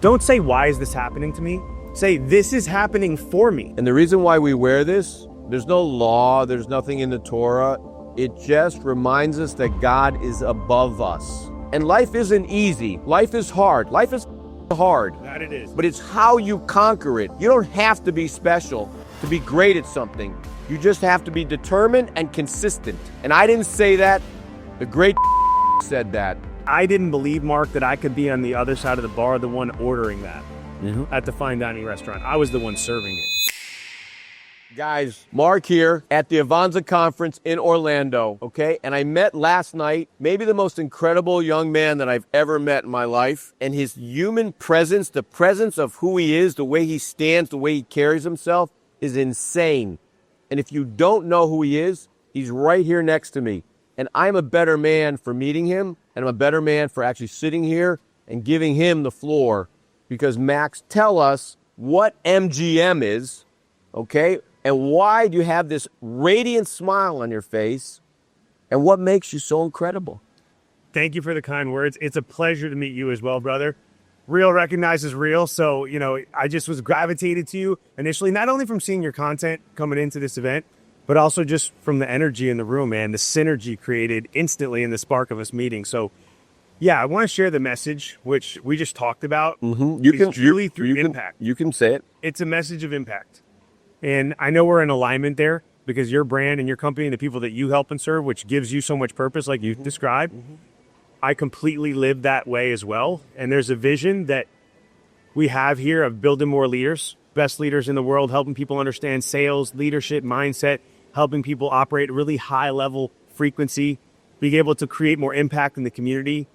Don't say, why is this happening to me? Say, this is happening for me. And the reason why we wear this, there's no law, there's nothing in the Torah. It just reminds us that God is above us. And life isn't easy. Life is hard. Life is hard. That it is. But it's how you conquer it. You don't have to be special to be great at something. You just have to be determined and consistent. And I didn't say that. The great said that. I didn't believe, Mark, that I could be on the other side of the bar, the one ordering that at the fine dining restaurant. I was the one serving it. Guys, Mark here at the Avanza conference in Orlando, okay? And I met last night maybe the most incredible young man that I've ever met in my life. And his human presence, the presence of who he is, the way he stands, the way he carries himself is insane. And if you don't know who he is, he's right here next to me. And I'm a better man for meeting him, and I'm a better man for actually sitting here and giving him the floor. Because Max, tell us what MGM is, okay? And why do you have this radiant smile on your face? And what makes you so incredible? Thank you for the kind words. It's a pleasure to meet you as well, brother. Real recognizes real. So, I just was gravitated to you initially, not only from seeing your content coming into this event, but also just from the energy in the room, man, the synergy created instantly in the spark of us meeting. So, yeah, I want to share the message, which we just talked about. You can truly through impact. You can say it. It's a message of impact. And I know we're in alignment there because your brand and your company and the people that you help and serve, which gives you so much purpose, like you described, I completely live that way as well. And there's a vision that we have here of building more leaders, best leaders in the world, helping people understand sales, leadership, mindset, helping people operate at really high level frequency, being able to create more impact in the community,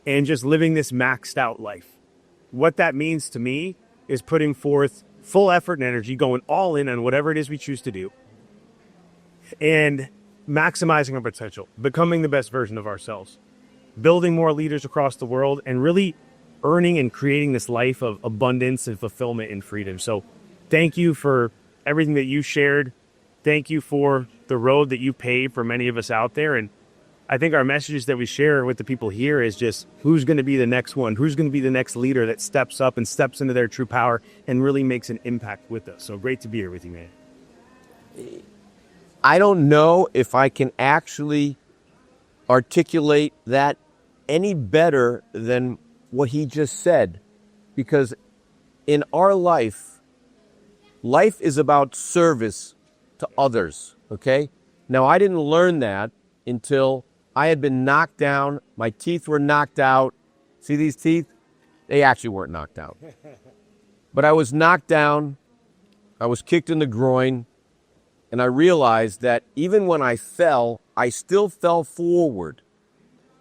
and just living this maxed out life. What that means to me is putting forth full effort and energy, going all in on whatever it is we choose to do, and maximizing our potential, becoming the best version of ourselves, building more leaders across the world, and really earning and creating this life of abundance and fulfillment and freedom. So thank you for everything that you shared. Thank you for the road that you paved for many of us out there. And I think our messages that we share with the people here is just who's going to be the next one, who's going to be the next leader that steps up and steps into their true power and really makes an impact with us. So great to be here with you, man. I don't know if I can actually articulate that any better than what he just said, because in our life is about service to others, okay? Now, I didn't learn that until I had been knocked down. My teeth were knocked out. See these teeth? They actually weren't knocked out. But I was knocked down. I was kicked in the groin. And I realized that even when I fell, I still fell forward.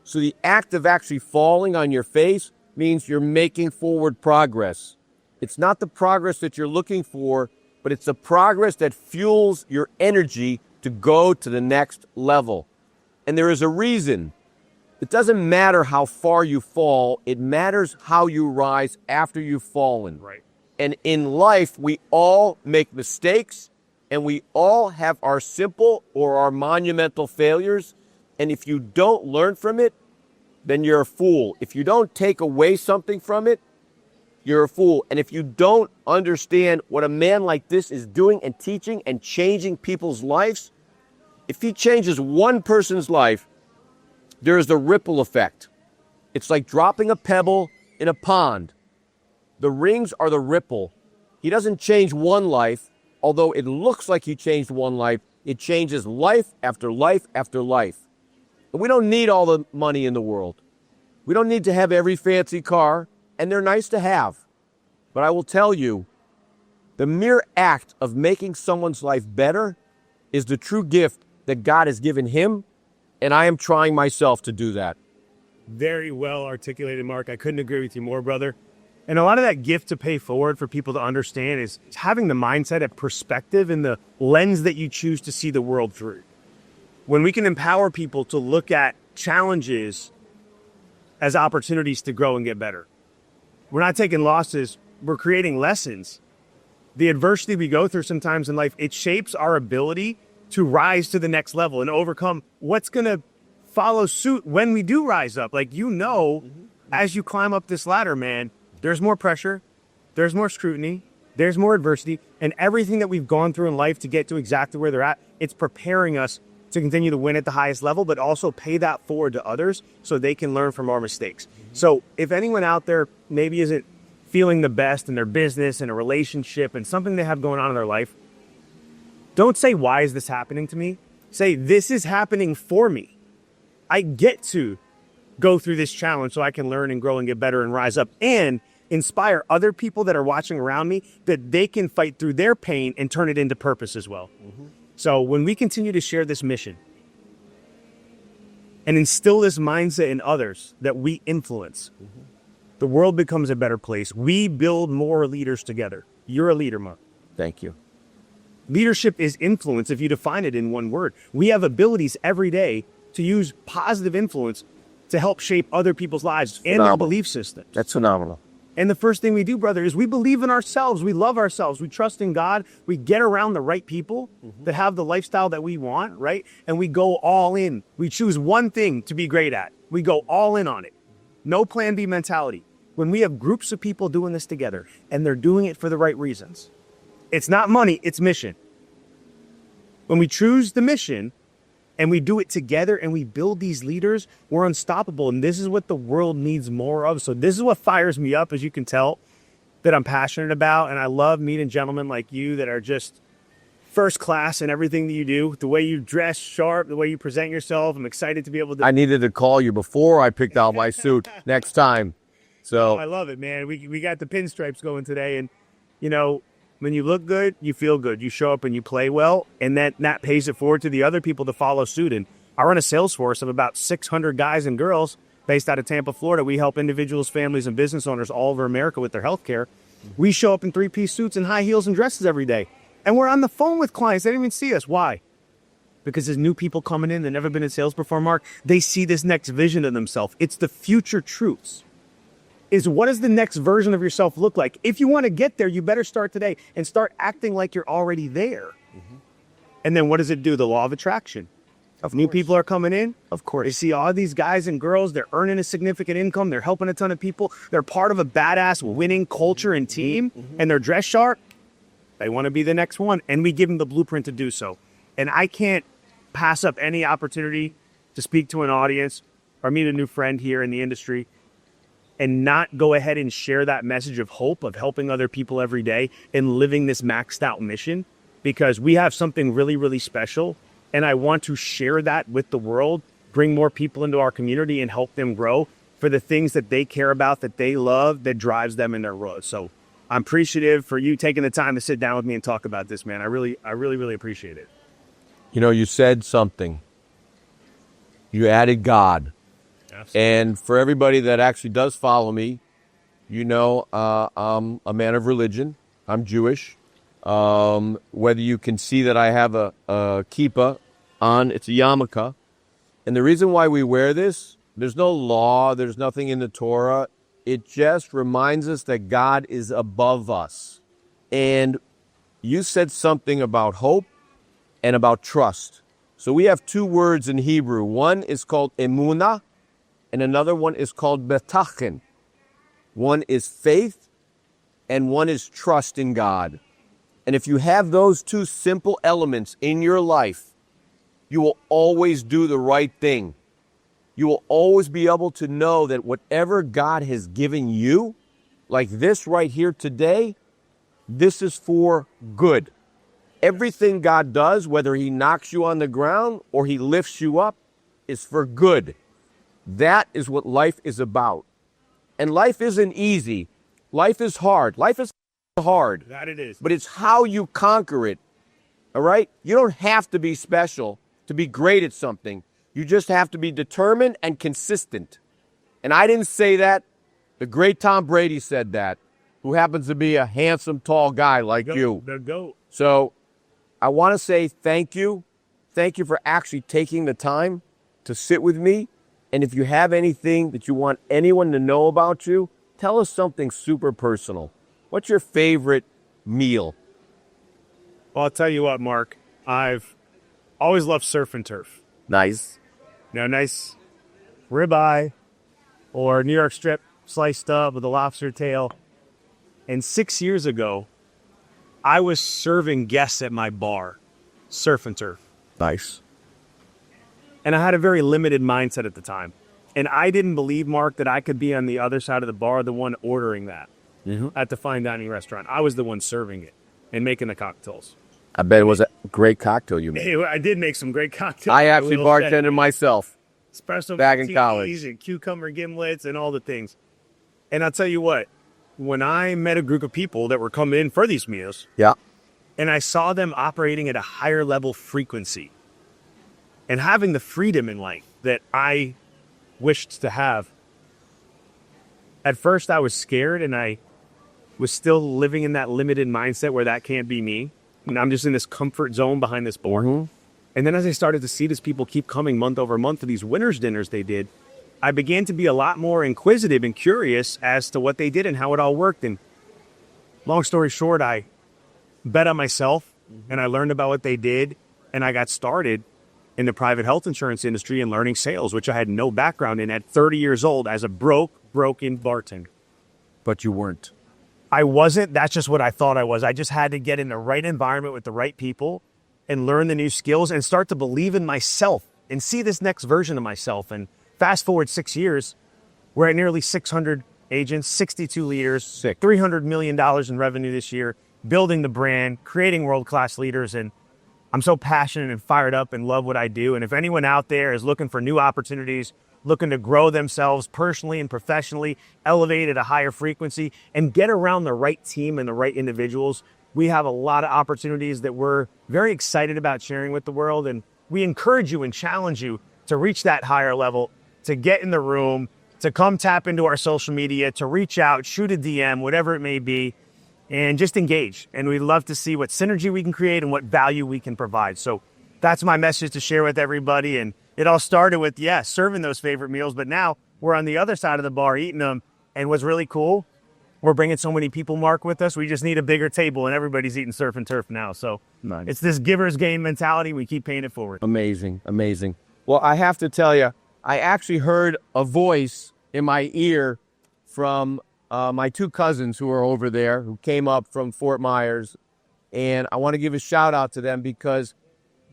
So the act of actually falling on your face means you're making forward progress. It's not the progress that you're looking for, but it's the progress that fuels your energy to go to the next level. And there is a reason. It doesn't matter how far you fall. It matters how you rise after you've fallen. Right. And in life, we all make mistakes, and we all have our simple or our monumental failures. And if you don't learn from it, then you're a fool. If you don't take away something from it, you're a fool. And if you don't understand what a man like this is doing and teaching and changing people's lives, if he changes one person's life, there is the ripple effect. It's like dropping a pebble in a pond. The rings are the ripple. He doesn't change one life, although it looks like he changed one life. It changes life after life after life. And we don't need all the money in the world. We don't need to have every fancy car, and they're nice to have. But I will tell you, the mere act of making someone's life better is the true gift that God has given him, and I am trying myself to do that. Very well articulated, Mark. I couldn't agree with you more, brother. And a lot of that gift to pay forward for people to understand is having the mindset and perspective and the lens that you choose to see the world through. When we can empower people to look at challenges as opportunities to grow and get better. We're not taking losses, we're creating lessons. The adversity we go through sometimes in life, it shapes our ability to rise to the next level and overcome what's going to follow suit when we do rise up. Like, as you climb up this ladder, man, there's more pressure, there's more scrutiny, there's more adversity, and everything that we've gone through in life to get to exactly where they're at, it's preparing us to continue to win at the highest level, but also pay that forward to others so they can learn from our mistakes. So if anyone out there maybe isn't feeling the best in their business and a relationship and something they have going on in their life, don't say, why is this happening to me? Say, this is happening for me. I get to go through this challenge so I can learn and grow and get better and rise up and inspire other people that are watching around me that they can fight through their pain and turn it into purpose as well. So when we continue to share this mission and instill this mindset in others that we influence, the world becomes a better place. We build more leaders together. You're a leader, Mark. Thank you. Leadership is influence if you define it in one word. We have abilities every day to use positive influence to help shape other people's lives and their belief systems. That's phenomenal. And the first thing we do, brother, is we believe in ourselves. We love ourselves. We trust in God. We get around the right people that have the lifestyle that we want, right? And we go all in. We choose one thing to be great at. We go all in on it. No plan B mentality. When we have groups of people doing this together and they're doing it for the right reasons, it's not money, it's mission. When we choose the mission and we do it together and we build these leaders, we're unstoppable. And this is what the world needs more of. So this is what fires me up, as you can tell, that I'm passionate about. And I love meeting gentlemen like you that are just first class in everything that you do. The way you dress sharp, the way you present yourself. I'm excited to be able to... I needed to call you before I picked out my suit next time. So I love it, man. We got the pinstripes going today. And, you know, when you look good, you feel good. You show up and you play well, and that pays it forward to the other people to follow suit. And I run a sales force of about 600 guys and girls based out of Tampa, Florida. We help individuals, families, and business owners all over America with their health care. We show up in three-piece suits and high heels and dresses every day. And we're on the phone with clients. They don't even see us. Why? Because there's new people coming in that never been in sales before, Mark. They see this next vision of themselves. It's the future truths. Is what does the next version of yourself look like? If you want to get there, you better start today and start acting like you're already there. And then what does it do? The law of attraction. New people are coming in. Of course. They see all these guys and girls. They're earning a significant income. They're helping a ton of people. They're part of a badass winning culture and team. And they're dressed sharp. They want to be the next one. And we give them the blueprint to do so. And I can't pass up any opportunity to speak to an audience or meet a new friend here in the industry and not go ahead and share that message of hope, of helping other people every day and living this maxed out mission, because we have something really, really special. And I want to share that with the world, bring more people into our community and help them grow for the things that they care about, that they love, that drives them in their world. So I'm appreciative for you taking the time to sit down with me and talk about this, man. I really, really appreciate it. You know, you said something. You added God. Absolutely. And for everybody that actually does follow me, you know, I'm a man of religion. I'm Jewish. Whether you can see that I have a kippah on, it's a yarmulke. And the reason why we wear this, there's no law, there's nothing in the Torah. It just reminds us that God is above us. And you said something about hope and about trust. So we have two words in Hebrew. One is called emunah, and another one is called betachin. One is faith, and one is trust in God. And if you have those two simple elements in your life, you will always do the right thing. You will always be able to know that whatever God has given you, like this right here today, this is for good. Everything God does, whether he knocks you on the ground or he lifts you up, is for good. That is what life is about. And life isn't easy. Life is hard. Life is hard. That it is. But it's how you conquer it. All right? You don't have to be special to be great at something. You just have to be determined and consistent. And I didn't say that. The great Tom Brady said that, who happens to be a handsome, tall guy like you. The GOAT. So I want to say thank you. Thank you for actually taking the time to sit with me. And if you have anything that you want anyone to know about you, tell us something super personal. What's your favorite meal? Well, I'll tell you what, Mark. I've always loved surf and turf. Nice. You know, nice ribeye or New York strip. sliced up with a lobster tail. And 6 years ago, I was serving guests at my bar, Surf and Turf. Nice. And I had a very limited mindset at the time. And I didn't believe, Mark, that I could be on the other side of the bar, the one ordering that at the fine dining restaurant. I was the one serving it and making the cocktails. I bet it was a great cocktail you made. Hey, I did make some great cocktails. I actually bartended myself. Espresso back in martinis college. and cucumber gimlets and all the things. And I'll tell you what, when I met a group of people that were coming in for these meals, Yeah. and I saw them operating at a higher level frequency and having the freedom in life that I wished to have, at first I was scared, and I was still living in that limited mindset where that can't be me. And I'm just in this comfort zone behind this bar. And then as I started to see these people keep coming month over month to these winners' dinners they did, I began to be a lot more inquisitive and curious as to what they did and how it all worked. And long story short, I bet on myself and I learned about what they did, and I got started in the private health insurance industry and learning sales, which I had no background in at 30 years old as a broken bartender. But you weren't. I wasn't. That's just what I thought I was. I just had to get in the right environment with the right people and learn the new skills and start to believe in myself and see this next version of myself. And fast forward 6 years, we're at nearly 600 agents, 62 leaders, $300 million in revenue this year, building the brand, creating world-class leaders. And I'm so passionate and fired up and love what I do. And if anyone out there is looking for new opportunities, looking to grow themselves personally and professionally, elevate at a higher frequency, and get around the right team and the right individuals, we have a lot of opportunities that we're very excited about sharing with the world. And we encourage you and challenge you to reach that higher level, to get in the room, to come tap into our social media, to reach out, shoot a DM, whatever it may be, and just engage. And we'd love to see what synergy we can create and what value we can provide. So that's my message to share with everybody. And it all started with, serving those favorite meals, but now we're on the other side of the bar eating them. And what's really cool, we're bringing so many people, Mark, with us. We just need a bigger table, and everybody's eating Surf and Turf now. So Nice. It's this giver's gain mentality. We keep paying it forward. Amazing, amazing. Well, I have to tell you, I actually heard a voice in my ear from my two cousins who are over there, who came up from Fort Myers. And I want to give a shout out to them because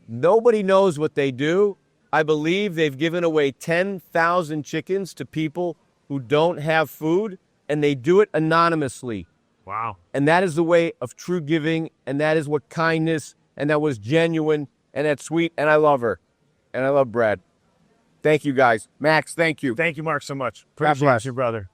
nobody knows what they do. I believe they've given away 10,000 chickens to people who don't have food, and they do it anonymously. Wow. And that is the way of true giving, and that is what kindness, and that was genuine, and that's sweet, and I love her. And I love Brad. Thank you, guys. Max, thank you. Thank you, Mark, so much. God bless. Appreciate you, brother.